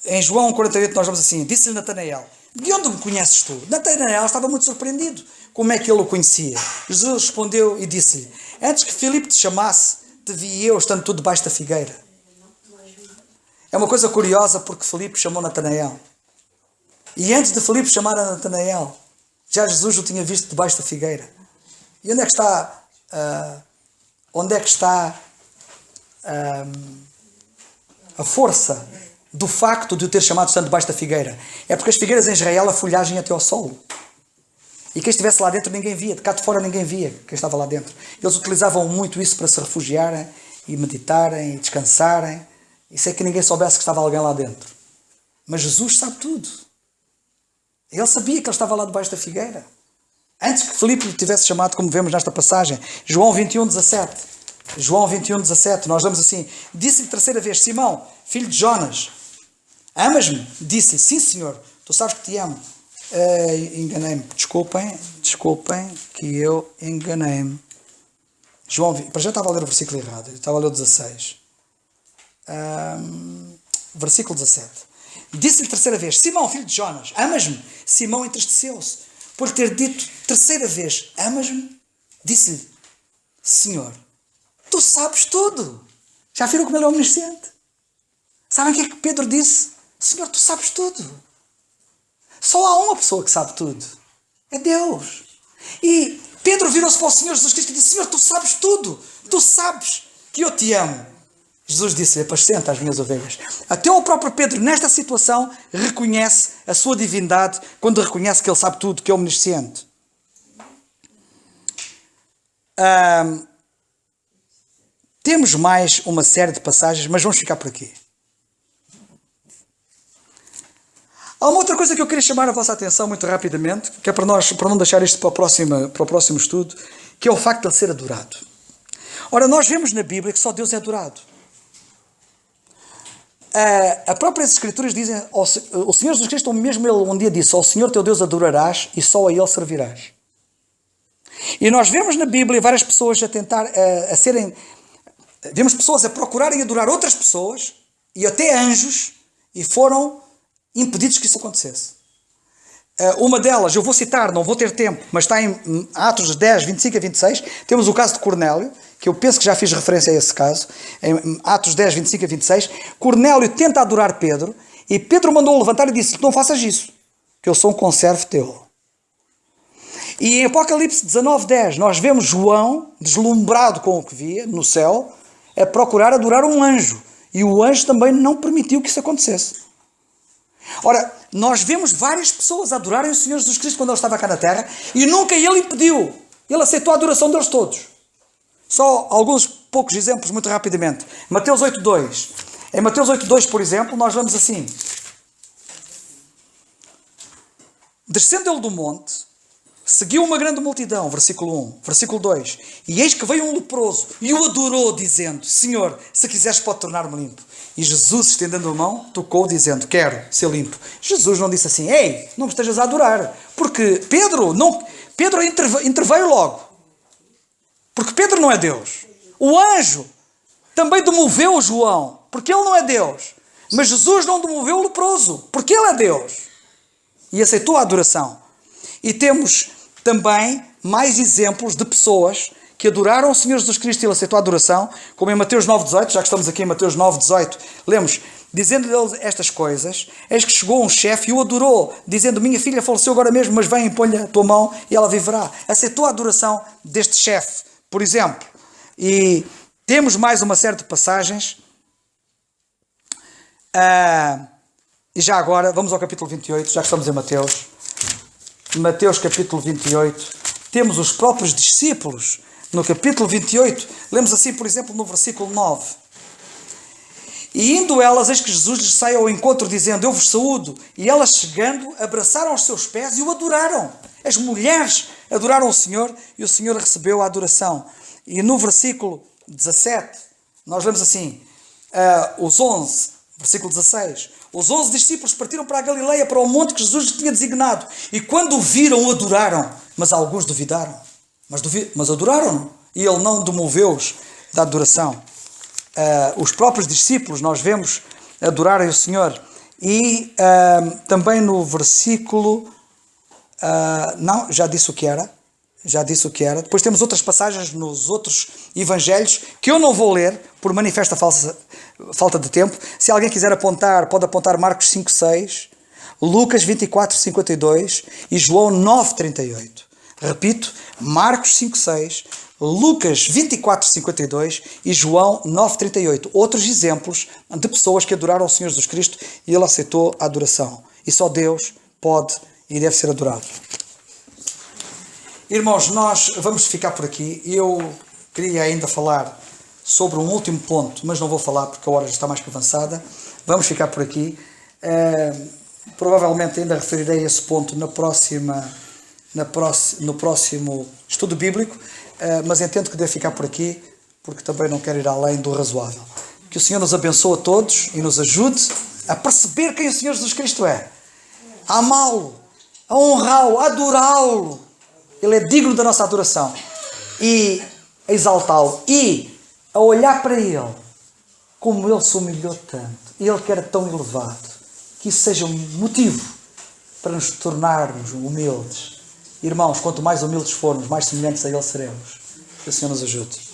Em João 1,48 nós vamos assim, disse-lhe Natanael, de onde me conheces tu? Natanael estava muito surpreendido, como é que ele o conhecia? Jesus respondeu e disse-lhe, antes que Filipe te chamasse, te vi eu estando tu debaixo da figueira. É uma coisa curiosa porque Filipe chamou Natanael. E antes de Filipe chamar a Natanael, já Jesus o tinha visto debaixo da figueira. E onde é que está a força do facto de o ter chamado estando debaixo da figueira? É porque as figueiras em Israel, a folhagem até ao solo. E quem estivesse lá dentro ninguém via, de cá de fora ninguém via quem estava lá dentro. Eles utilizavam muito isso para se refugiarem e meditarem e descansarem. E sem que ninguém soubesse que estava alguém lá dentro. Mas Jesus sabe tudo. Ele sabia que ele estava lá debaixo da figueira. Antes que Filipe lhe tivesse chamado, como vemos nesta passagem, João 21,17. João 21,17, nós lemos assim, disse-lhe terceira vez, Simão, filho de Jonas, amas-me? Disse-lhe, sim senhor, tu sabes que te amo. Enganei-me, desculpem que eu enganei-me. João, para já estava a ler o versículo errado, eu estava a ler o 16. Versículo 17. Disse-lhe terceira vez, Simão, filho de Jonas, amas-me? Simão entristeceu-se por ter dito terceira vez, amas-me? Disse-lhe, Senhor, tu sabes tudo. Já viram como ele é omnisciente? Sabem o que é que Pedro disse? Senhor, tu sabes tudo. Só há uma pessoa que sabe tudo. É Deus. E Pedro virou-se para o Senhor Jesus Cristo e disse, Senhor, tu sabes tudo. Tu sabes que eu te amo. Jesus disse, apacenta as minhas ovelhas. Até o próprio Pedro, nesta situação, reconhece a sua divindade quando reconhece que ele sabe tudo, que é omnisciente. Temos mais uma série de passagens, mas vamos ficar por aqui. Há uma outra coisa que eu queria chamar a vossa atenção muito rapidamente, que é para não deixar isto para o próximo estudo, que é o facto de ele ser adorado. Ora, nós vemos na Bíblia que só Deus é adorado. As próprias Escrituras dizem, o Senhor Jesus Cristo mesmo ele um dia disse, ao Senhor teu Deus adorarás e só a Ele servirás. E nós vemos na Bíblia várias pessoas a tentar, vemos pessoas a procurarem adorar outras pessoas e até anjos e foram impedidos que isso acontecesse. Uma delas, eu vou citar, não vou ter tempo, mas está em Atos 10, 25 a 26, temos o caso de Cornélio, que eu penso que já fiz referência a esse caso, em Atos 10, 25 a 26, Cornélio tenta adorar Pedro, e Pedro mandou-o levantar e disse, não faças isso, que eu sou um conservo teu. E em Apocalipse 19, 10, nós vemos João, deslumbrado com o que via no céu, a procurar adorar um anjo, e o anjo também não permitiu que isso acontecesse. Ora, nós vemos várias pessoas adorarem o Senhor Jesus Cristo quando Ele estava cá na terra e nunca Ele impediu. Ele aceitou a adoração deles todos. Só alguns poucos exemplos, muito rapidamente. Mateus 8.2. Em Mateus 8.2, por exemplo, nós lemos assim. Descendo ele do monte, seguiu uma grande multidão, versículo 1, versículo 2. E eis que veio um leproso e o adorou, dizendo: Senhor, se quiseres pode tornar-me limpo. E Jesus, estendendo a mão, tocou, dizendo: quero ser limpo. Jesus não disse assim: ei, não me estejas a adorar. Porque Pedro interveio logo. Porque Pedro não é Deus. O anjo também demoveu João, porque ele não é Deus. Mas Jesus não demoveu o leproso, porque ele é Deus. E aceitou a adoração. E temos também mais exemplos de pessoas que adoraram o Senhor Jesus Cristo e ele aceitou a adoração, como em Mateus 9.18, já que estamos aqui em Mateus 9.18, lemos: dizendo-lhe estas coisas, eis que chegou um chefe e o adorou, dizendo: minha filha faleceu agora mesmo, mas vem e põe-lhe a tua mão e ela viverá. Aceitou a adoração deste chefe, por exemplo. E temos mais uma série de passagens. E já agora, vamos ao capítulo 28, já que estamos em Mateus. Mateus capítulo 28, temos os próprios discípulos. No capítulo 28, lemos assim, por exemplo, no versículo 9. E indo elas, eis que Jesus lhes sai ao encontro, dizendo: eu vos saúdo. E elas, chegando, abraçaram os seus pés e o adoraram. As mulheres adoraram o Senhor e o Senhor recebeu a adoração. E no versículo 17, nós lemos assim, os 11, versículo 16. Os 11 discípulos partiram para a Galileia, para o monte que Jesus lhes tinha designado. E quando o viram, o adoraram. Mas alguns duvidaram. Mas adoraram-no. E ele não demoveu-os da adoração. Os próprios discípulos, nós vemos, adorarem o Senhor. E também no versículo... não, já disse o que era. Depois temos outras passagens nos outros evangelhos que eu não vou ler por manifesta falta de tempo. Se alguém quiser apontar, pode apontar Marcos 5.6, Lucas 24.52 e João 9.38. Repito, Marcos 5.6, Lucas 24.52 e João 9.38. Outros exemplos de pessoas que adoraram o Senhor Jesus Cristo e ele aceitou a adoração. E só Deus pode e deve ser adorado. Irmãos, nós vamos ficar por aqui. Eu queria ainda falar sobre um último ponto, mas não vou falar porque a hora já está mais que avançada. Vamos ficar por aqui. Provavelmente ainda referirei esse ponto no próximo estudo bíblico, mas entendo que devo ficar por aqui porque também não quero ir além do razoável. Que o Senhor nos abençoe a todos e nos ajude a perceber quem o Senhor Jesus Cristo é, a amá-lo, a honrá-lo, a adorá-lo. Ele é digno da nossa adoração e a exaltá-lo e a olhar para Ele como Ele se humilhou tanto, Ele que era tão elevado, que isso seja um motivo para nos tornarmos humildes. Irmãos, quanto mais humildes formos, mais semelhantes a Ele seremos. Que o Senhor nos ajude.